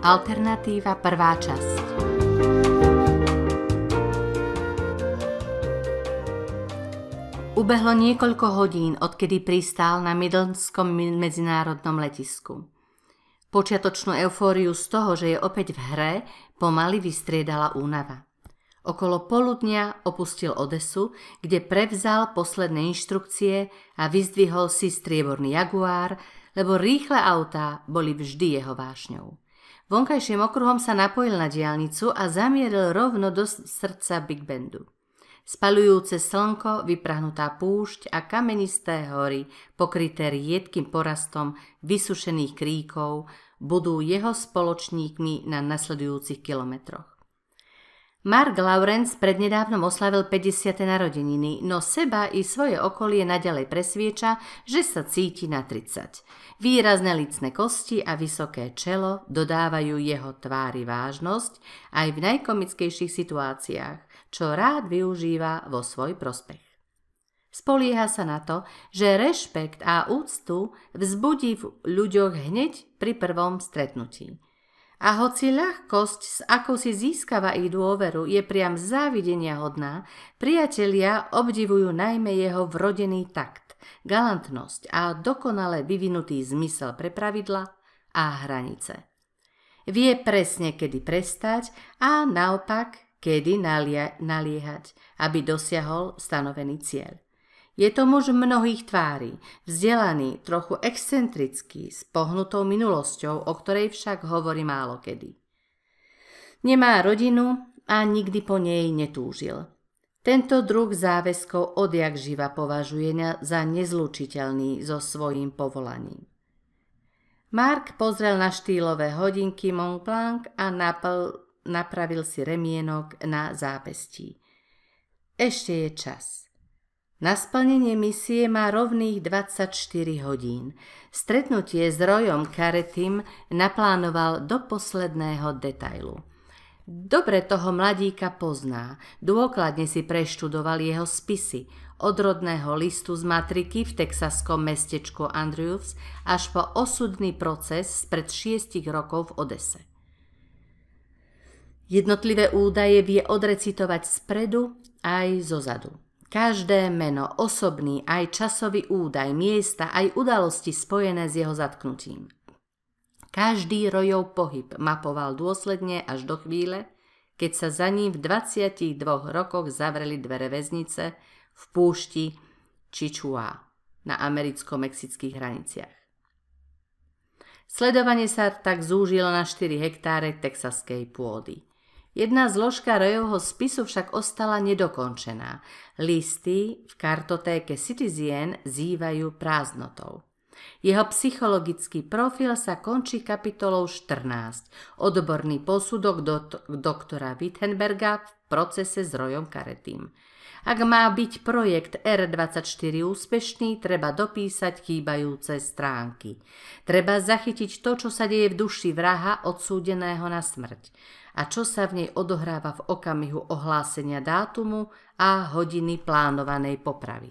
Alternatíva, prvá časť. Ubehlo niekoľko hodín, odkedy pristál na Midlandskom medzinárodnom letisku. Počiatočnú eufóriu z toho, že je opäť v hre, pomaly vystriedala únava. Okolo poludnia opustil Odesu, kde prevzal posledné inštrukcie a vyzdvihol si strieborný Jaguár, lebo rýchle autá boli vždy jeho vášňou. Vonkajším okruhom sa napojil na diaľnicu a zamieril rovno do srdca Big Bandu. Spaľujúce slnko, vyprahnutá púšť a kamenisté hory, pokryté riedkym porastom vysušených kríkov, budú jeho spoločníkmi na nasledujúcich kilometroch. Mark Lawrence prednedávnom oslavil 50. narodeniny, no seba i svoje okolie naďalej presvieča, že sa cíti na 30. Výrazné lícne kosti a vysoké čelo dodávajú jeho tvári vážnosť aj v najkomickejších situáciách, čo rád využíva vo svoj prospech. Spolieha sa na to, že rešpekt a úctu vzbudí v ľuďoch hneď pri prvom stretnutí. A hoci ľahkosť, s akou si získava ich dôveru, je priam závidenia hodná, priatelia obdivujú najmä jeho vrodený takt, galantnosť a dokonale vyvinutý zmysel pre pravidla a hranice. Vie presne, kedy prestať a naopak, kedy naliehať, aby dosiahol stanovený cieľ. Je to muž mnohých tvári, vzdelaný, trochu excentrický, s pohnutou minulosťou, o ktorej však hovorí málo kedy. Nemá rodinu a nikdy po nej netúžil. Tento druh záväzkov odjak živa považuje za nezlučiteľný so svojím povolaním. Mark pozrel na štýlové hodinky Montblanc a napravil si remienok na zápestí. Ešte je čas. Na splnenie misie má rovných 24 hodín. Stretnutie s Royom Carretym naplánoval do posledného detailu. Dobre toho mladíka pozná, dôkladne si preštudoval jeho spisy, od rodného listu z matriky v texaskom mestečku Andrews až po osudný proces spred 6 rokov v Odese. Jednotlivé údaje vie odrecitovať spredu aj zozadu. Každé meno, osobný aj časový údaj, miesta aj udalosti spojené s jeho zatknutím. Každý Royov pohyb mapoval dôsledne až do chvíle, keď sa za ním v 22 rokoch zavreli dvere väznice v púšti Chihuahua na americko-mexických hraniciach. Sledovanie sa tak zúžilo na 4 hektáre texaskej pôdy. Jedna zložka Royovho spisu však ostala nedokončená. Listy v kartotéke Citizen zývajú prázdnotou. Jeho psychologický profil sa končí kapitolou 14, odborný posudok doktora Wittenberga v procese s Royom Carretym. Ak má byť projekt R24 úspešný, treba dopísať chýbajúce stránky. Treba zachytiť to, čo sa deje v duši vraha odsúdeného na smrť a čo sa v nej odohráva v okamihu ohlásenia dátumu a hodiny plánovanej popravy.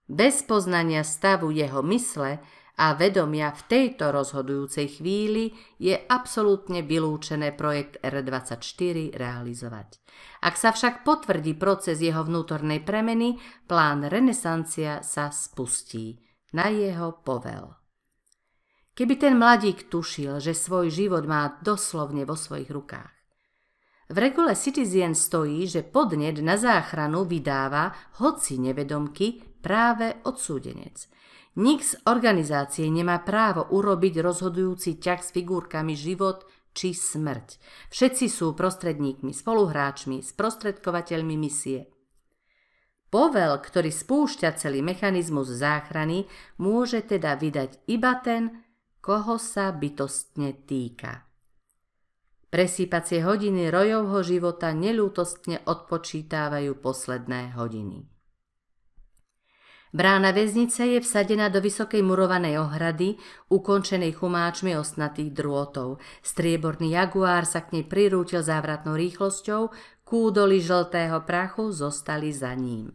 Bez poznania stavu jeho mysle a vedomia v tejto rozhodujúcej chvíli je absolútne vylúčené projekt R24 realizovať. Ak sa však potvrdí proces jeho vnútornej premeny, plán renesancia sa spustí na jeho povel. Keby ten mladík tušil, že svoj život má doslovne vo svojich rukách. V regule Citizen stojí, že podnet na záchranu vydáva, hoci nevedomky, práve odsúdenec. Nik z organizácie nemá právo urobiť rozhodujúci ťah s figurkami život či smrť. Všetci sú prostredníkmi, spoluhráčmi, sprostredkovateľmi misie. Povel, ktorý spúšťa celý mechanizmus záchrany, môže teda vydať iba ten, koho sa bytostne týka. Presýpacie hodiny Royovho života neľútostne odpočítavajú posledné hodiny. Brána väznice je vsadená do vysokej murovanej ohrady, ukončenej chumáčmi ostnatých drôtov. Strieborný Jaguár sa k nej prirútil závratnou rýchlosťou, kúdoly žltého prachu zostali za ním.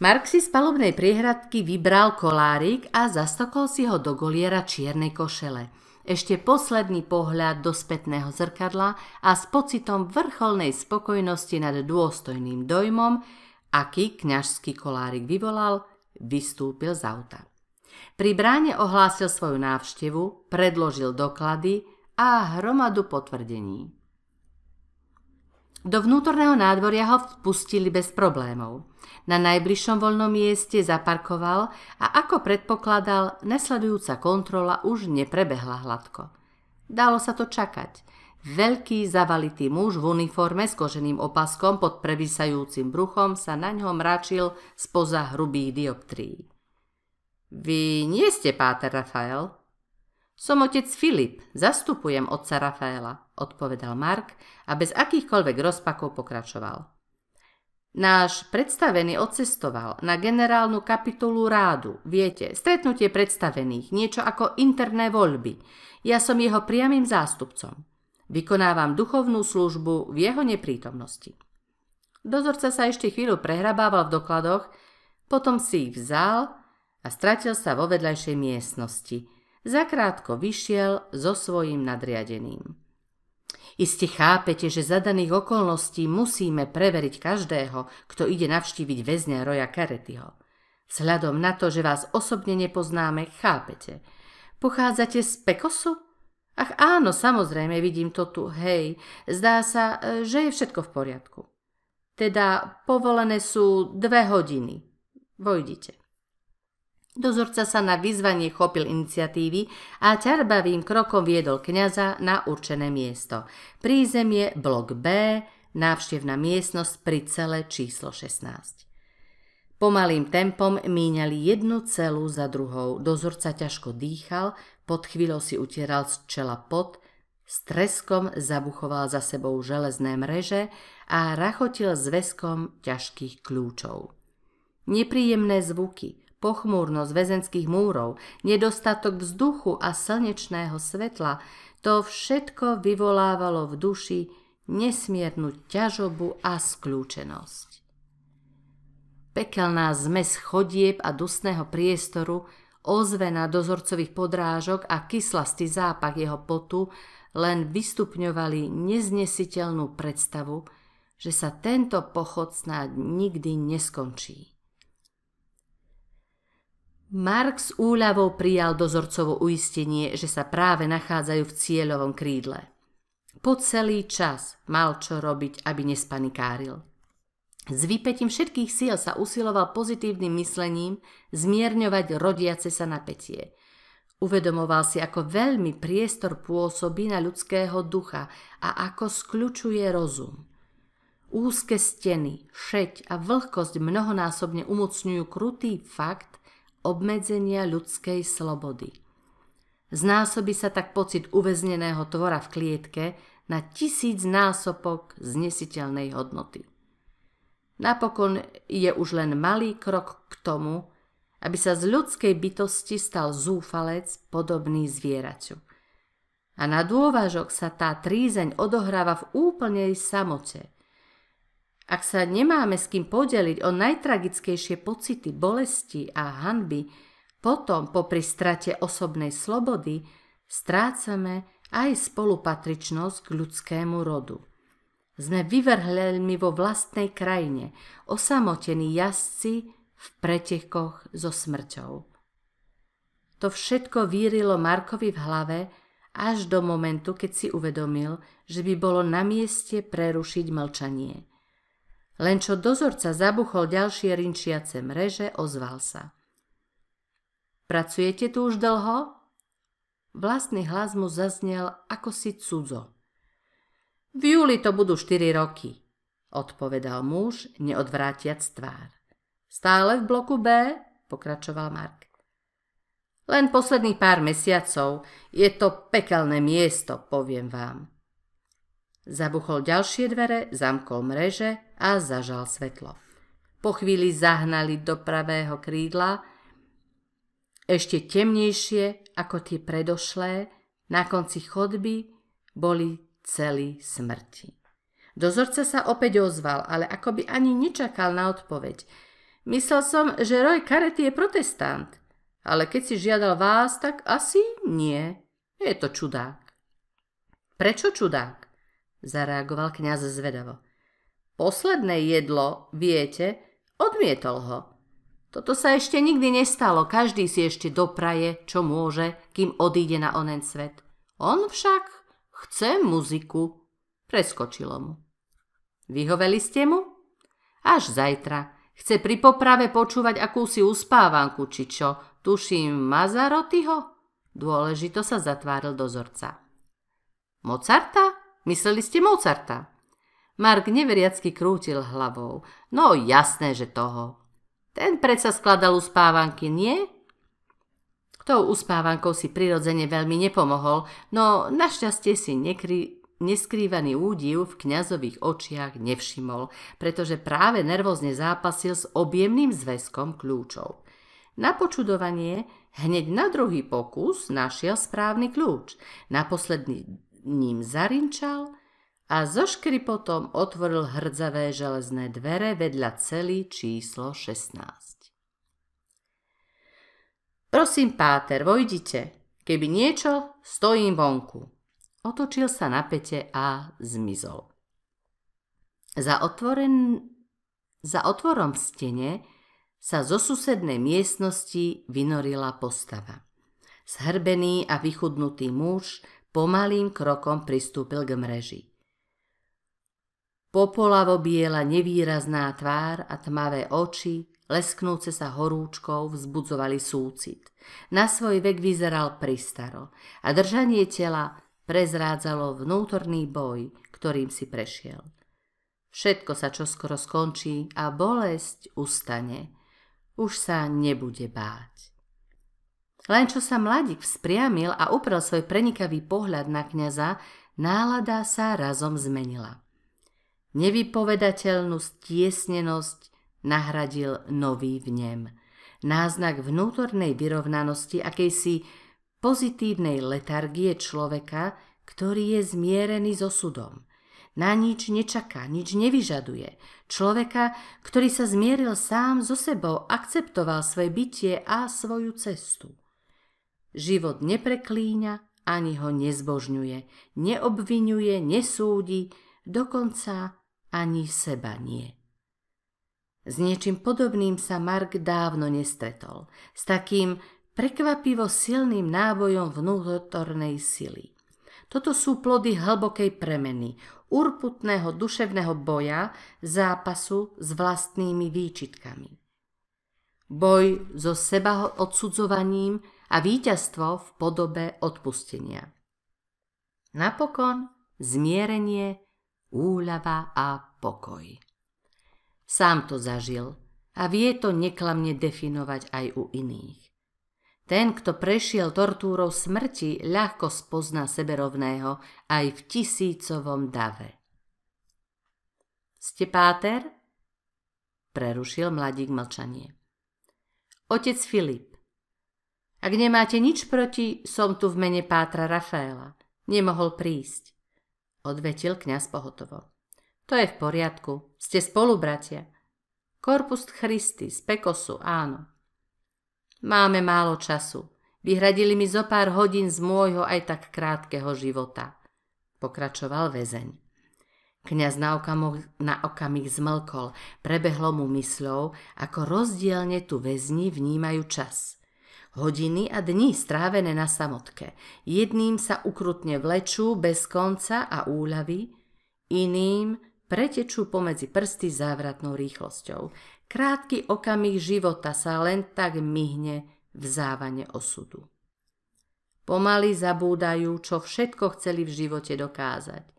Mark si z palubnej priehradky vybral kolárik a zastokol si ho do goliera čiernej košele. Ešte posledný pohľad do spätného zrkadla a s pocitom vrcholnej spokojnosti nad dôstojným dojmom, aký kňažský kolárik vyvolal, vystúpil z auta. Pri bráne ohlásil svoju návštevu, predložil doklady a hromadu potvrdení. Do vnútorného nádvoria ho vpustili bez problémov. Na najbližšom voľnom mieste zaparkoval a ako predpokladal, nasledujúca kontrola už neprebehla hladko. Dalo sa to čakať. Veľký zavalitý muž v uniforme s koženým opaskom pod previsajúcim bruchom sa na ňo mračil spoza hrubých dioptrií. Vy nie ste páter Rafael? Som otec Filip, zastupujem otca Rafaela, odpovedal Mark a bez akýchkoľvek rozpakov pokračoval. Náš predstavený odcestoval na generálnu kapitulu rádu. Viete, stretnutie predstavených, niečo ako interné voľby. Ja som jeho priamym zástupcom. Vykonávam duchovnú službu v jeho neprítomnosti. Dozorca sa ešte chvíľu prehrabával v dokladoch, potom si ich vzal a stratil sa vo vedľajšej miestnosti. Zakrátko vyšiel so svojím nadriadeným. Iste chápete, že za daných okolností musíme preveriť každého, kto ide navštíviť väzňa Roya Caretyho. Vzhľadom na to, že vás osobne nepoznáme, chápete. Pochádzate z Pekosu? Ach áno, samozrejme, vidím to tu, hej. Zdá sa, že je všetko v poriadku. Teda povolené sú 2 hodiny. Vojdite. Dozorca sa na vyzvanie chopil iniciatívy a ťarbavým krokom viedol kňaza na určené miesto. Prízemie blok B, návštevná miestnosť pri cele číslo 16. Pomalým tempom míňali jednu celu za druhou. Dozorca ťažko dýchal, pod chvíľou si utieral z čela pot, s treskom zabuchoval za sebou železné mreže a rachotil zväzkom ťažkých kľúčov. Nepríjemné zvuky, pochmúrnosť väzenských múrov, nedostatok vzduchu a slnečného svetla, to všetko vyvolávalo v duši nesmiernu ťažobu a skľúčenosť. Pekelná zmes chodieb a dusného priestoru, ozvena dozorcových podrážok a kyslastý zápach jeho potu len vystupňovali neznesiteľnú predstavu, že sa tento pochod snáď nikdy neskončí. Mark s úľavou prijal dozorcovo uistenie, že sa práve nachádzajú v cieľovom krídle. Po celý čas mal čo robiť, aby nespanikáril. S výpätím všetkých síl sa usiloval pozitívnym myslením zmierňovať rodiace sa napätie. Uvedomoval si, ako veľmi priestor pôsobí na ľudského ducha a ako skľučuje rozum. Úzke steny, šeť a vlhkosť mnohonásobne umocňujú krutý fakt obmedzenia ľudskej slobody. Znásobí sa tak pocit uväzneného tvora v klietke na 1000 násobok znesiteľnej hodnoty. Napokon je už len malý krok k tomu, aby sa z ľudskej bytosti stal zúfalec podobný zvieraťu. A na dôvažok sa tá trízeň odohráva v úplnej samote. Ak sa nemáme s kým podeliť o najtragickejšie pocity bolesti a hanby, potom popri strate osobnej slobody strácame aj spolupatričnosť k ľudskému rodu. Sme vyvrhľaní vo vlastnej krajine, osamotení jazdci v pretekoch so smrťou. To všetko vírilo Markovi v hlave až do momentu, keď si uvedomil, že by bolo na mieste prerušiť mlčanie. Len čo dozorca zabuchol ďalšie rinčiace mreže, ozval sa. Pracujete tu už dlho? Vlastný hlas mu zaznel ako si cudzo. V júli to budú 4 roky, odpovedal muž, neodvrátiac tvár. Stále v bloku B? Pokračoval Mark. Len posledných pár mesiacov, je to pekelné miesto, poviem vám. Zabuchol ďalšie dvere, zamkol mreže a zažal svetlo. Po chvíli zahnali do pravého krídla, ešte temnejšie ako tie predošlé, na konci chodby boli cely smrti. Dozorca sa opäť ozval, ale akoby ani nečakal na odpoveď. Myslel som, že Roy Carety je protestant, ale keď si žiadal vás, tak asi nie. Je to čudák. Prečo čudák? Zareagoval kňaz zvedavo. Posledné jedlo, viete, odmietol ho. Toto sa ešte nikdy nestalo, každý si ešte dopraje, čo môže, kým odíde na onen svet. On však chce muziku. Preskočilo mu. Vyhoveli ste mu? Až zajtra. Chce pri poprave počúvať akúsi uspávanku, či čo, tuším Mazarotyho? Dôležito sa zatváril dozorca. Mozarta? Mysleli ste Mozarta? Mark neveriacky krútil hlavou. No jasné, že toho. Ten predsa skladal uspávanky, nie? Tou uspávankou si prirodzene veľmi nepomohol, no našťastie si neskrývaný údiv v kňazových očiach nevšimol, pretože práve nervózne zápasil s objemným zväzkom kľúčov. Na počudovanie hneď na druhý pokus našiel správny kľúč. Naposledný ním zarinčal a so škripotom otvoril hrdzavé železné dvere vedľa cely číslo 16. Prosím, páter, vojdite. Keby niečo, stojím vonku. Otočil sa na päte a zmizol. Za otvorom v stene sa zo susednej miestnosti vynorila postava. Zhrbený a vychudnutý muž pomalým krokom pristúpil k mreži. Popolavo biela nevýrazná tvár a tmavé oči, lesknúce sa horúčkou, vzbudzovali súcit. Na svoj vek vyzeral pristaro a držanie tela prezrádzalo vnútorný boj, ktorým si prešiel. Všetko sa čoskoro skončí a bolesť ustane. Už sa nebude báť. Len čo sa mladík vzpriamil a uprel svoj prenikavý pohľad na kňaza, nálada sa razom zmenila. Nevypovedateľnú stiesnenosť nahradil nový vnem. Náznak vnútornej vyrovnanosti, akejsi pozitívnej letargie človeka, ktorý je zmierený s osudom. Na nič nečaká, nič nevyžaduje. Človeka, ktorý sa zmieril sám so sebou, akceptoval svoje bytie a svoju cestu. Život nepreklíňa, ani ho nezbožňuje, neobviňuje, nesúdi, dokonca ani seba nie. S niečím podobným sa Mark dávno nestretol, s takým prekvapivo silným nábojom vnútornej sily. Toto sú plody hlbokej premeny, urputného duševného boja, zápasu s vlastnými výčitkami. Boj so seba odsudzovaním a víťazstvo v podobe odpustenia. Napokon zmierenie, úľava a pokoj. Sám to zažil a vie to neklamne definovať aj u iných. Ten, kto prešiel tortúrou smrti, ľahko spozná seberovného aj v tisícovom dave. Ste páter? Prerušil mladík mlčanie. Otec Filip. Ak nemáte nič proti, som tu v mene pátra Rafaela. Nemohol prísť. Odvetil kňaz pohotovo. To je v poriadku. Ste spolubratia. Corpus Christi z Pekosu, áno. Máme málo času. Vyhradili mi zo pár hodín z môjho aj tak krátkeho života. Pokračoval väzeň. Kňaz na okamih zmlkol. Prebehlo mu mysľou, ako rozdielne tu väzni vnímajú čas. Hodiny a dni strávené na samotke. Jedným sa ukrutne vlečú bez konca a úľavy, iným pretečú pomedzi prsty závratnou rýchlosťou. Krátky okamih života sa len tak myhne v závane osudu. Pomaly zabúdajú, čo všetko chceli v živote dokázať.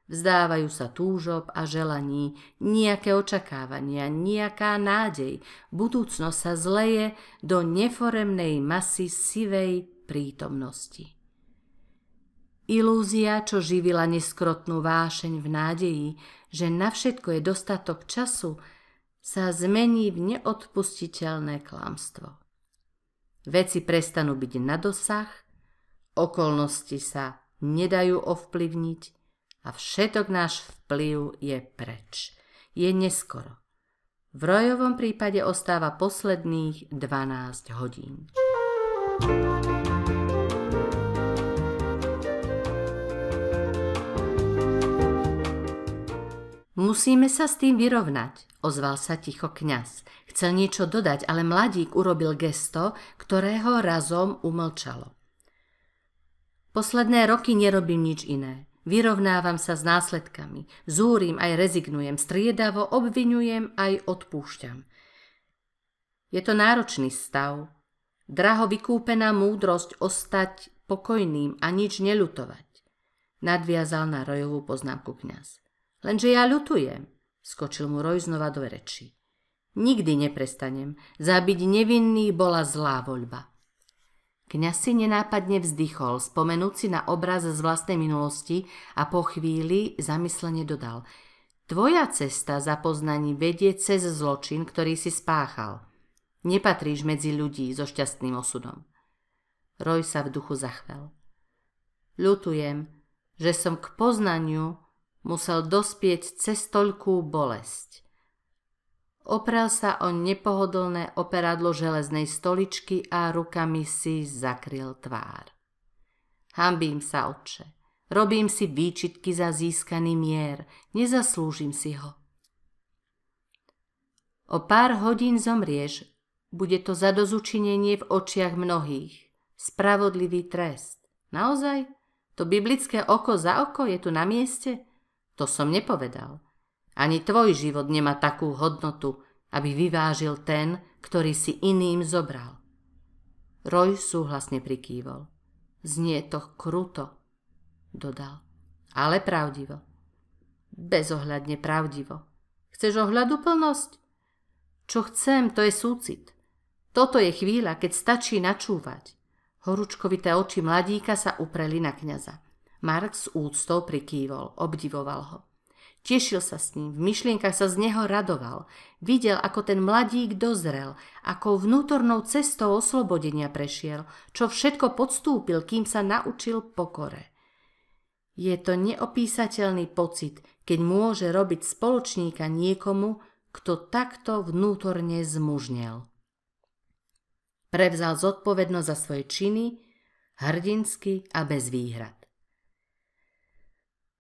Vzdávajú sa túžob a želaní, nejaké očakávania, nejaká nádej. Budúcnosť sa zleje do neforemnej masy sivej prítomnosti. Ilúzia, čo živila neskrotnú vášeň v nádeji, že na všetko je dostatok času, sa zmení v neodpustiteľné klamstvo. Veci prestanú byť na dosah, okolnosti sa nedajú ovplyvniť, a všetok náš vplyv je preč. Je neskoro. V Royovom prípade ostáva posledných 12 hodín. Musíme sa s tým vyrovnať, ozval sa ticho kňaz. Chcel niečo dodať, ale mladík urobil gesto, ktorého razom umlčalo. Posledné roky nerobím nič iné. Vyrovnávam sa s následkami. Zúrim aj rezignujem, striedavo obviňujem aj odpúšťam. Je to náročný stav. Draho vykúpená múdrosť ostať pokojným a nič neľutovať. Nadviazal na Royovú poznámku kňaz. Lenže ja ľutujem, skočil mu Roy znova do reči. Nikdy neprestanem. Zabiť nevinný bola zlá voľba. Kňaz si nenápadne vzdychol, spomenúci na obraz z vlastnej minulosti a po chvíli zamyslene dodal. Tvoja cesta za poznaním vedie cez zločin, ktorý si spáchal. Nepatríš medzi ľudí so šťastným osudom. Roy sa v duchu zachvel. Ľutujem, že som k poznaniu musel dospieť cez toľkú bolesť. Oprel sa o nepohodlné operadlo železnej stoličky a rukami si zakryl tvár. Hanbím sa, otče. Robím si výčitky za získaný mier. Nezaslúžim si ho. O pár hodín zomrieš. Bude to zadozučinenie v očiach mnohých. Spravodlivý trest. Naozaj? To biblické oko za oko je tu na mieste? To som nepovedal. Ani tvoj život nemá takú hodnotu, aby vyvážil ten, ktorý si iným zobral. Roy súhlasne prikývol. Znie to kruto, dodal. Ale pravdivo. Bezohľadne pravdivo. Chceš ohľaduplnosť? Čo chcem, to je súcit. Toto je chvíľa, keď stačí načúvať. Horúčkovité oči mladíka sa upreli na kňaza. Mark s úctou prikývol, obdivoval ho. Tešil sa s ním, v myšlienkach sa z neho radoval. Videl, ako ten mladík dozrel, ako vnútornou cestou oslobodenia prešiel, čo všetko podstúpil, kým sa naučil pokore. Je to neopísateľný pocit, keď môže robiť spoločníka niekomu, kto takto vnútorne zmužnel. Prevzal zodpovednosť za svoje činy, hrdinsky a bez výhrad.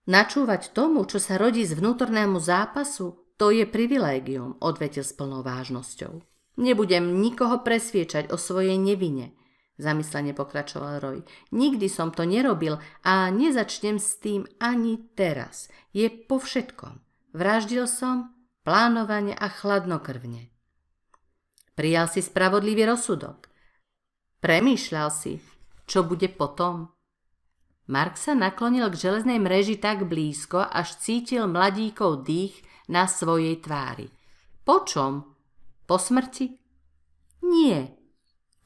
Načúvať tomu, čo sa rodí z vnútornému zápasu, to je privilégium, odvetil s plnou vážnosťou. Nebudem nikoho presviečať o svojej nevine, zamyslene pokračoval Roy. Nikdy som to nerobil a nezačnem s tým ani teraz. Je po všetkom. Vraždil som plánovane a chladnokrvne. Prijal si spravodlivý rozsudok. Premýšľal si, čo bude potom. Mark sa naklonil k železnej mreži tak blízko, až cítil mladíkov dých na svojej tvári. Po čom? Po smrti? Nie.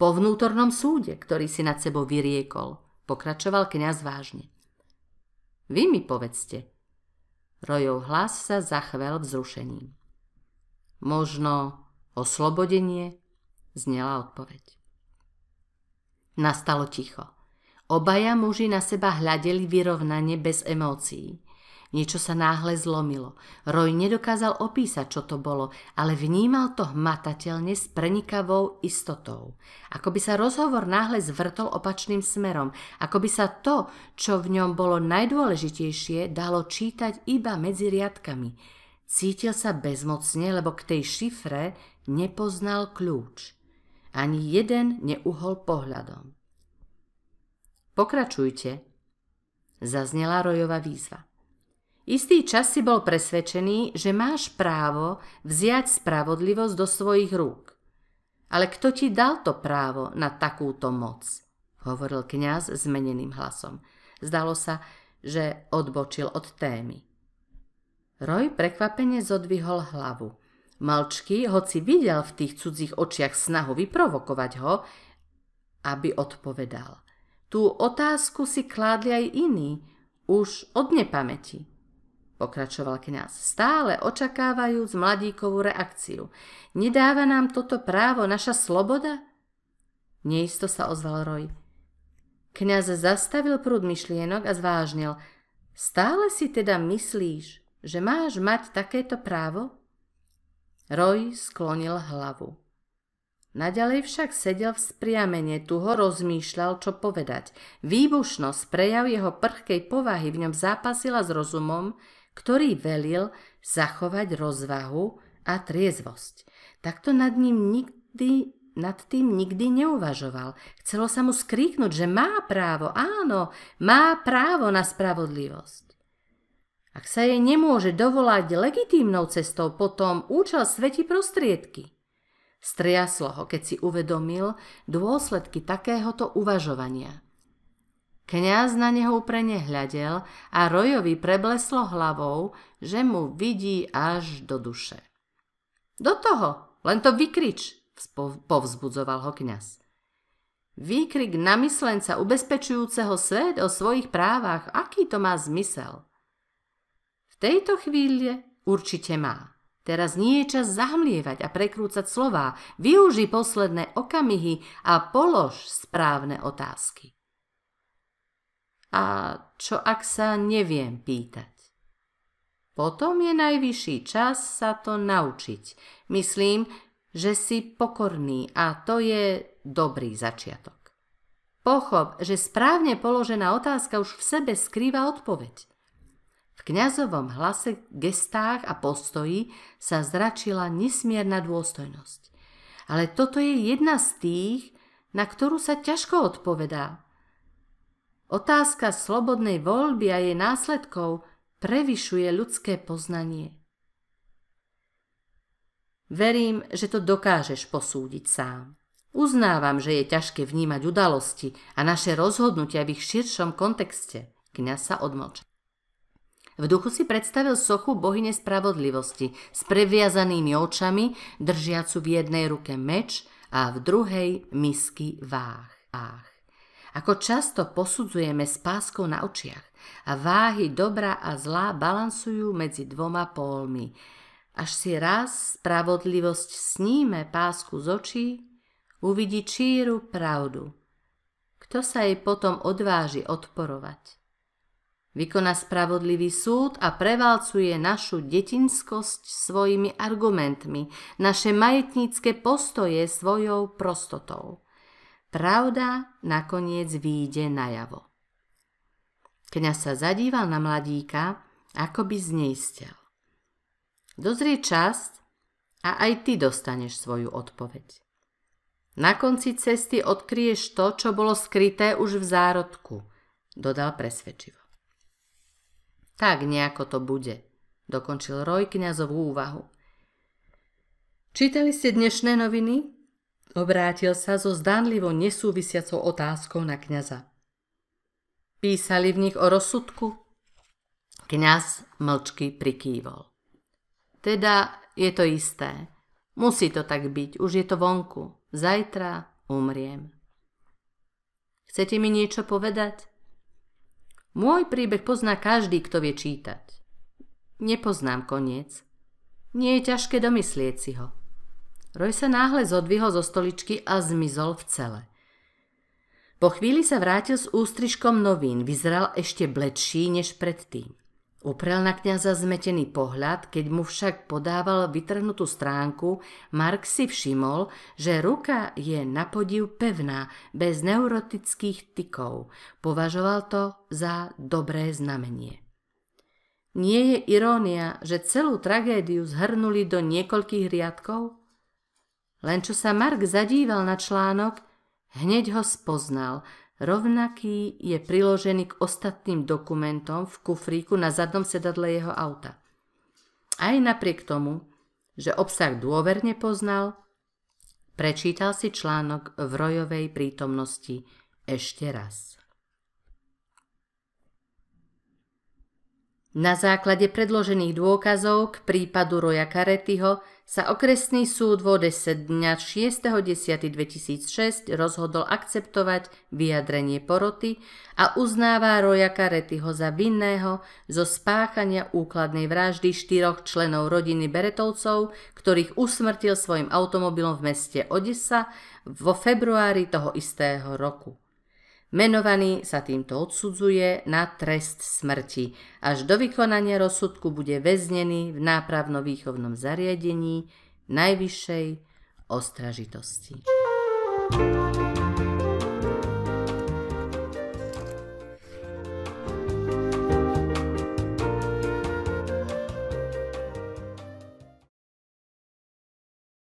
Po vnútornom súde, ktorý si nad sebou vyriekol, pokračoval kňaz vážne. Vy mi povedzte. Royov hlas sa zachvel vzrušením. Možno oslobodenie, znela odpoveď. Nastalo ticho. Obaja muži na seba hľadeli vyrovnane bez emócií. Niečo sa náhle zlomilo. Roy nedokázal opísať, čo to bolo, ale vnímal to hmatateľne s prenikavou istotou. Ako by sa rozhovor náhle zvrtol opačným smerom. Ako by sa to, čo v ňom bolo najdôležitejšie, dalo čítať iba medzi riadkami. Cítil sa bezmocne, lebo k tej šifre nepoznal kľúč. Ani jeden neuhol pohľadom. Pokračujte, zaznela Royova výzva. Istý čas si bol presvedčený, že máš právo vziať spravodlivosť do svojich rúk. Ale kto ti dal to právo na takúto moc? Hovoril kňaz zmeneným hlasom. Zdalo sa, že odbočil od témy. Roy prekvapene zodvihol hlavu. Mlčky, hoci videl v tých cudzích očiach snahu vyprovokovať ho, aby odpovedal. Tú otázku si kládli aj iní, už od nepamäti, pokračoval kňaz, stále očakávajúc mladíkovú reakciu. Nedáva nám toto právo naša sloboda? Neisto sa ozval Roy. Kňaz zastavil prúd myšlienok a zvážnil. Stále si teda myslíš, že máš mať takéto právo? Roy sklonil hlavu. Naďalej však sedel v spriamene, tuho rozmýšľal, čo povedať. Výbušnosť, prejav jeho prchkej povahy v ňom zápasila s rozumom, ktorý velil, zachovať rozvahu a triezvosť. Takto nad tým nikdy neuvažoval. Chcelo sa mu skríknuť, že má právo, áno, má právo na spravodlivosť. Ak sa jej nemôže dovolať legitímnou cestou, potom účel svätí prostriedky. Striaslo ho, keď si uvedomil dôsledky takéhoto uvažovania. Kňaz na neho úprene hľadel a Royovi prebleslo hlavou, že mu vidí až do duše. Do toho, len to vykrič, povzbudzoval ho kňaz. Výkrik namyslenca ubezpečujúceho svet o svojich právach, aký to má zmysel? V tejto chvíli určite má. Teraz nie je čas zahmlievať a prekrúcať slová. Využij posledné okamihy a polož správne otázky. A čo ak sa neviem pýtať? Potom je najvyšší čas sa to naučiť. Myslím, že si pokorný a to je dobrý začiatok. Pochop, že správne položená otázka už v sebe skrýva odpoveď. V kňazovom hlase, gestách a postoji sa zračila nesmierna dôstojnosť. Ale toto je jedna z tých, na ktorú sa ťažko odpovedá. Otázka slobodnej voľby a jej následkov prevyšuje ľudské poznanie. Verím, že to dokážeš posúdiť sám. Uznávam, že je ťažké vnímať udalosti a naše rozhodnutia v ich širšom kontexte. Kňaz sa odmlčal. V duchu si predstavil sochu bohyne spravodlivosti s previazanými očami, držiacu v jednej ruke meč a v druhej misky váh. Ako často posudzujeme s páskou na očiach a váhy dobra a zla balansujú medzi dvoma pólmi. Až si raz spravodlivosť sníme pásku z očí, uvidí číru pravdu. Kto sa jej potom odváži odporovať? Vykoná spravodlivý súd a prevalcuje našu detinskosť svojimi argumentmi, naše majetnícke postoje svojou prostotou. Pravda nakoniec vyjde najavo. Kňaz sa zadíval na mladíka, ako by zneistel. Dozrie čas a aj ty dostaneš svoju odpoveď. Na konci cesty odkryješ to, čo bolo skryté už v zárodku, dodal presvedčivo. Tak nejako to bude, dokončil Roy kňazovú úvahu. Čítali ste dnešné noviny? Obrátil sa so zdánlivo nesúvisiacou otázkou na kňaza. Písali v nich o rozsudku? Kňaz mlčky prikývol. Teda je to isté. Musí to tak byť, už je to vonku. Zajtra umriem. Chcete mi niečo povedať? Môj príbeh pozná každý, kto vie čítať. Nepoznám koniec. Nie je ťažké domyslieť si ho. Roy sa náhle zodvihol zo stoličky a zmizol v cele. Po chvíli sa vrátil s ústrižkom novín, vyzeral ešte bledší než predtým. Uprel na kňaza zmetený pohľad, keď mu však podával vytrhnutú stránku, Mark si všimol, že ruka je napodiv pevná, bez neurotických tykov. Považoval to za dobré znamenie. Nie je irónia, že celú tragédiu zhrnuli do niekoľkých riadkov? Len čo sa Mark zadíval na článok, hneď ho spoznal. Rovnaký je priložený k ostatným dokumentom v kufríku na zadnom sedadle jeho auta. Aj napriek tomu, že obsah dôverne poznal, prečítal si článok v Royovej prítomnosti ešte raz. Na základe predložených dôkazov k prípadu Roya Carrettiho sa okresný súd v Odese dňa 6.10.2006 rozhodol akceptovať vyjadrenie poroty a uznáva Roya Carrettiho za vinného zo spáchania úkladnej vraždy 4 členov rodiny Beretovcov, ktorých usmrtil svojim automobilom v meste Odessa vo februári toho istého roku. Menovaný sa týmto odsudzuje na trest smrti. Až do vykonania rozsudku bude väznený v nápravno-výchovnom zariadení najvyššej ostražitosti.